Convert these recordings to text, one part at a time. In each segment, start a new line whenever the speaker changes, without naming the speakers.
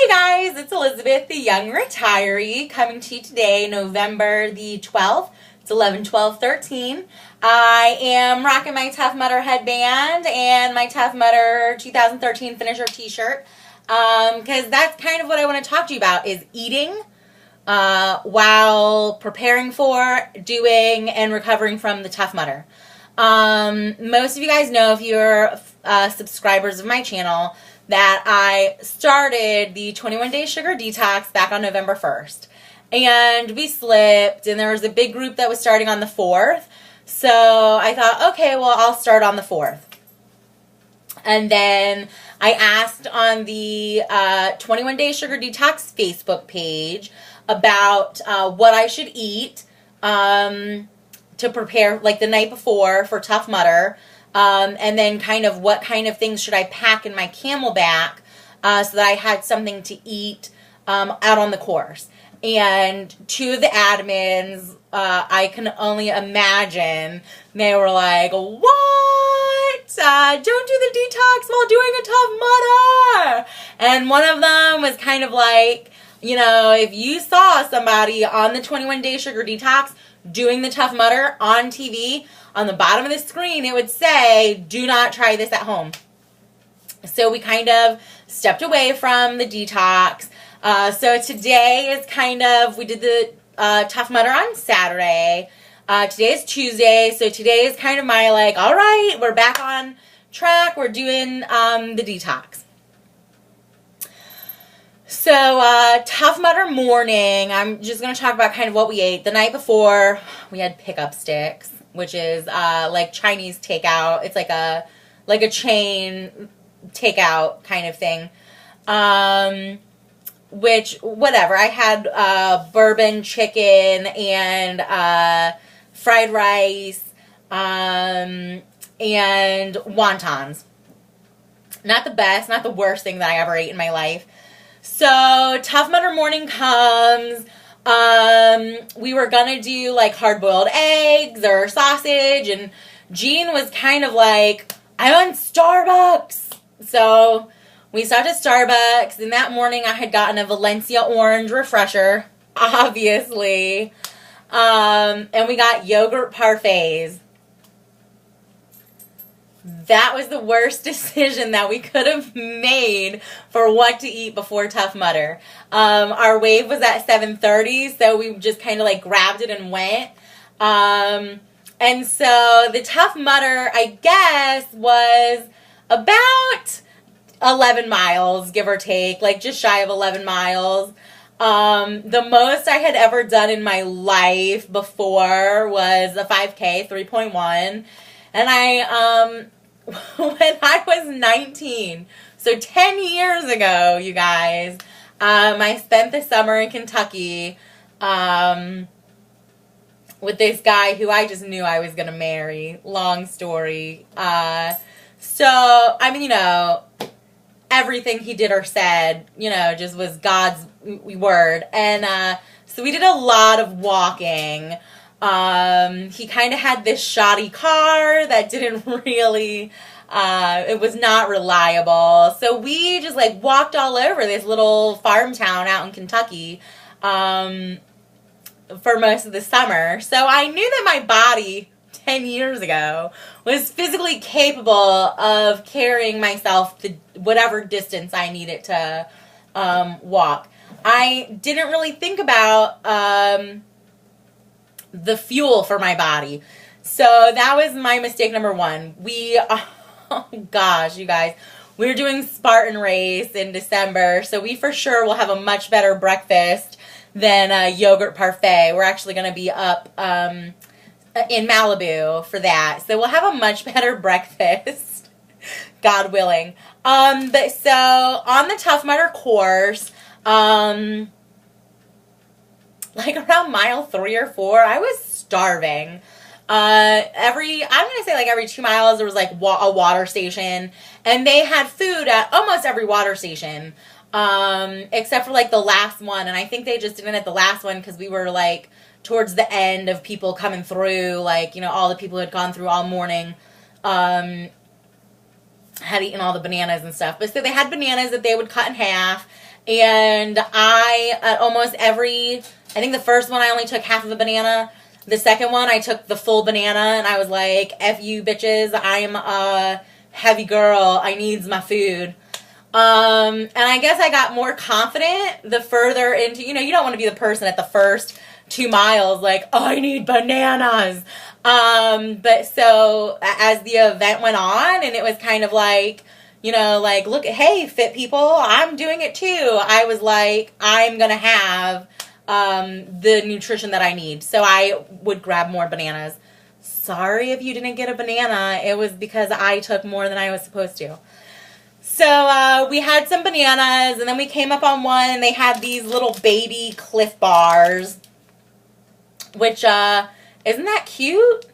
Hey guys, it's Elizabeth, the young retiree, coming to you today, November the 12th. It's 11/12/13. I am rocking my Tough Mudder headband and my Tough Mudder 2013 finisher t-shirt because that's kind of what I want to talk to you about, is eating while preparing for, doing, and recovering from the Tough Mudder. Most of you guys know, if you're subscribers of my channel, that I started the 21-day Sugar Detox back on November 1st. And we slipped, and there was a big group that was starting on the 4th. So I thought, okay, well, I'll start on the 4th. And then I asked on the 21-day Sugar Detox Facebook page about what I should eat to prepare, like the night before, for Tough Mudder. And then kind of what kind of things should I pack in my Camelback so that I had something to eat out on the course. And two of the admins, I can only imagine, they were like, what? Don't do the detox while doing a Tough Mudder. And one of them was kind of like, you know, if you saw somebody on the 21-day Sugar Detox doing the Tough Mudder on TV, on the bottom of the screen, it would say, do not try this at home. So we kind of stepped away from the detox. So today is kind of, we did the Tough Mudder on Saturday. Today is Tuesday. So today is kind of my, like, all right, we're back on track. We're doing the detox. So, Tough Mudder morning, I'm just going to talk about kind of what we ate. The night before, we had pickup sticks, which is like Chinese takeout. It's like a chain takeout kind of thing. Which, whatever. I had bourbon chicken and fried rice and wontons. Not the best, not the worst thing that I ever ate in my life. So, Tough Mudder morning comes. We were gonna do like hard-boiled eggs or sausage, and Jean was kind of like, I want Starbucks. So we stopped at Starbucks, and that morning I had gotten a Valencia orange refresher, obviously. And we got yogurt parfaits. That was the worst decision that we could have made for what to eat before Tough Mudder. Our wave was at 7:30, so we just kind of like grabbed it and went. And so the Tough Mudder, I guess, was about 11 miles, give or take, like just shy of 11 miles. The most I had ever done in my life before was a 5K, 3.1. And when I was 19, so 10 years ago, you guys, I spent the summer in Kentucky with this guy who I just knew I was going to marry. Long story. So, I mean, you know, everything he did or said, you know, just was God's word. And so we did a lot of walking. He kind of had this shoddy car that didn't really, it was not reliable. So we just like walked all over this little farm town out in Kentucky, for most of the summer. So I knew that my body 10 years ago was physically capable of carrying myself to whatever distance I needed to, walk. I didn't really think about, the fuel for my body. So that was my mistake number one. Oh gosh, you guys, we're doing Spartan race in December, so we for sure will have a much better breakfast than a yogurt parfait. We're actually going to be up in Malibu for that, so we'll have a much better breakfast, God willing. But so on the Tough Mudder course, like around mile 3 or 4, I was starving. I'm going to say like every 2 miles there was like a water station, and they had food at almost every water station, except for like the last one. And I think they just didn't at the last one because we were like towards the end of people coming through, like, you know, all the people who had gone through all morning, had eaten all the bananas and stuff. But so they had bananas that they would cut in half, And I, almost every, I think the first one I only took half of a banana. The second one I took the full banana, and I was like, F you bitches, I'm a heavy girl, I needs my food. And I guess I got more confident the further into, you know, you don't want to be the person at the first 2 miles like, oh, I need bananas. But so as the event went on, and it was kind of like, you know, like, look, hey, fit people, I'm doing it too. I was like, I'm going to have the nutrition that I need. So I would grab more bananas. Sorry if you didn't get a banana. It was because I took more than I was supposed to. So we had some bananas, and then we came up on one, and they had these little baby Cliff Bars, which, isn't that cute?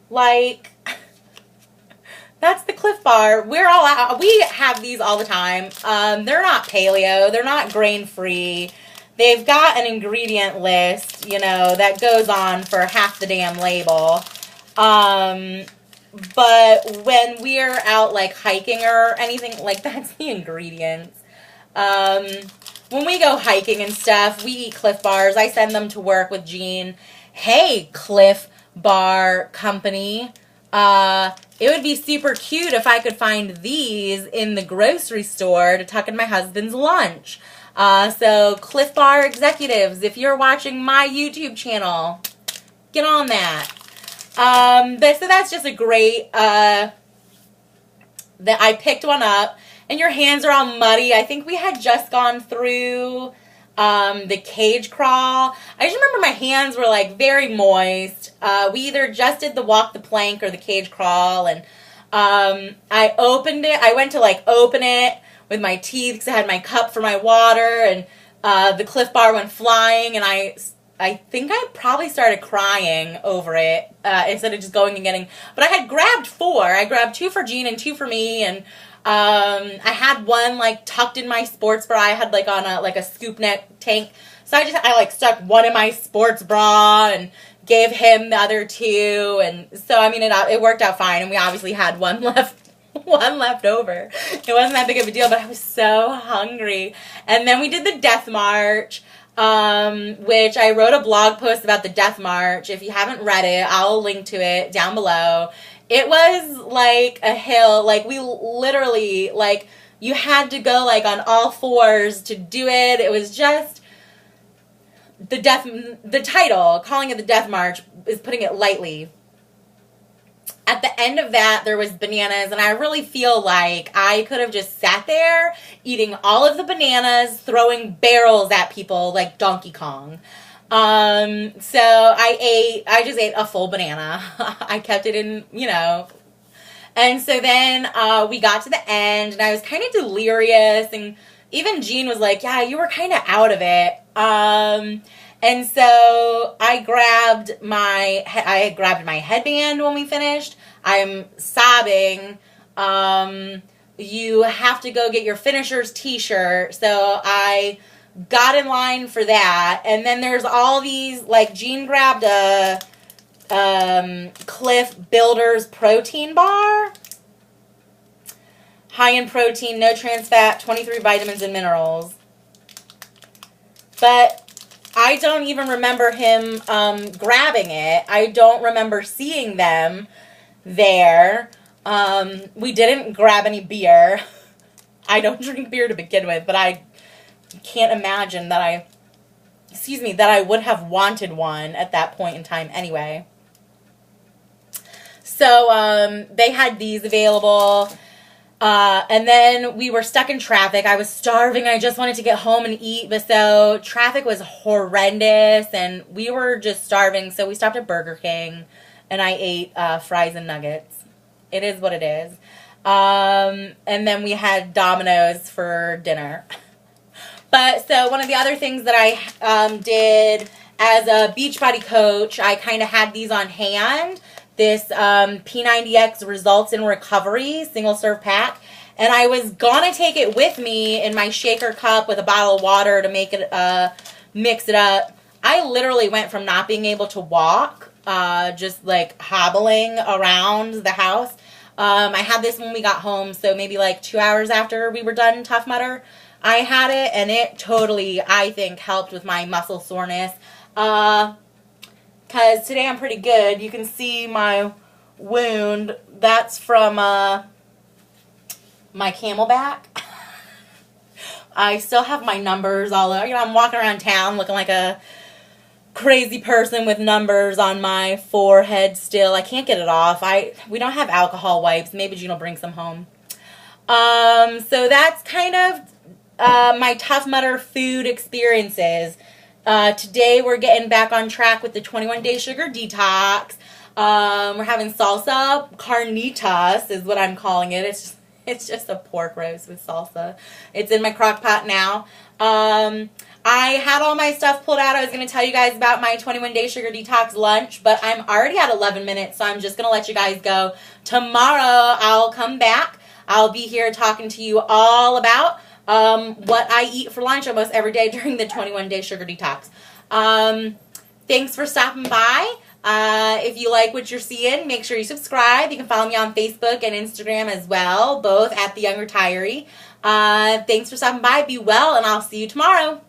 Like, that's the Cliff Bar. We have these all the time. They're not paleo. They're not grain-free. They've got an ingredient list, you know, that goes on for half the damn label. But when we're out, like, hiking or anything, like, that's the ingredients. When we go hiking and stuff, we eat Cliff Bars. I send them to work with Jean. Hey, Cliff Bar Company. It would be super cute if I could find these in the grocery store to tuck in my husband's lunch. So Cliff Bar executives, if you're watching my YouTube channel, get on that. So that's just a great, that I picked one up, and your hands are all muddy. I think we had just gone through, the cage crawl. I just remember my hands were like very moist. We either just did the walk the plank or the cage crawl, and, I opened it. I went to like open it with my teeth because I had my cup for my water, and, the Cliff Bar went flying, and I think I probably started crying over it, instead of just going and getting, but I had grabbed 4. I grabbed 2 for Jean and 2 for me, and, I had one, like, tucked in my sports bra. I had, like, on a scoop neck tank, so I like, stuck one in my sports bra, and gave him the other 2, and so, I mean, it worked out fine, and we obviously had one left over. It wasn't that big of a deal, but I was so hungry, and then we did the death march, which I wrote a blog post about the death march. If you haven't read it, I'll link to it down below. It was like a hill. Like, we literally, like, you had to go, like, on all 4s to do it. It was just the title, calling it the death march, is putting it lightly. At the end of that, there was bananas, and I really feel like I could have just sat there eating all of the bananas, throwing barrels at people like Donkey Kong. So I just ate a full banana. I kept it in, you know. And so then we got to the end, and I was kind of delirious, and even Jean was like, yeah, you were kind of out of it. And so I grabbed my headband when we finished. I'm sobbing. You have to go get your finisher's t-shirt. So I got in line for that. And then there's all these, like, Jean grabbed a Cliff Builders protein bar. High in protein, no trans fat, 23 vitamins and minerals. But I don't even remember him grabbing it. I don't remember seeing them there. We didn't grab any beer. I don't drink beer to begin with, but I can't imagine that I would have wanted one at that point in time anyway. So they had these available. And then we were stuck in traffic. I was starving. I just wanted to get home and eat. But so traffic was horrendous, and we were just starving. So we stopped at Burger King, and I ate fries and nuggets. It is what it is. And then we had Domino's for dinner. But so one of the other things that I did as a Beachbody coach, I kind of had these on hand. This P90X Results in Recovery single serve pack, and I was gonna take it with me in my shaker cup with a bottle of water to make it mix it up. I literally went from not being able to walk, just like hobbling around the house. I had this when we got home, so maybe like 2 hours after we were done Tough Mudder, I had it, and it totally, I think, helped with my muscle soreness. Because today I'm pretty good. You can see my wound. That's from my camelback. I still have my numbers all over. You know, I'm walking around town looking like a crazy person with numbers on my forehead still. I can't get it off. We don't have alcohol wipes. Maybe Gene will bring some home. So that's kind of my Tough Mudder food experiences. Today we're getting back on track with the 21-day sugar detox. We're having salsa carnitas is what I'm calling it. It's just a pork roast with salsa. It's in my crock pot now. I had all my stuff pulled out. I was going to tell you guys about my 21-day sugar detox lunch, but I'm already at 11 minutes, so I'm just going to let you guys go. Tomorrow I'll come back. I'll be here talking to you all about what I eat for lunch almost every day during the 21-day sugar detox. Thanks for stopping by. If you like what you're seeing, make sure you subscribe. You can follow me on Facebook and Instagram as well, both at The Young Retiree. Thanks for stopping by. Be well, and I'll see you tomorrow.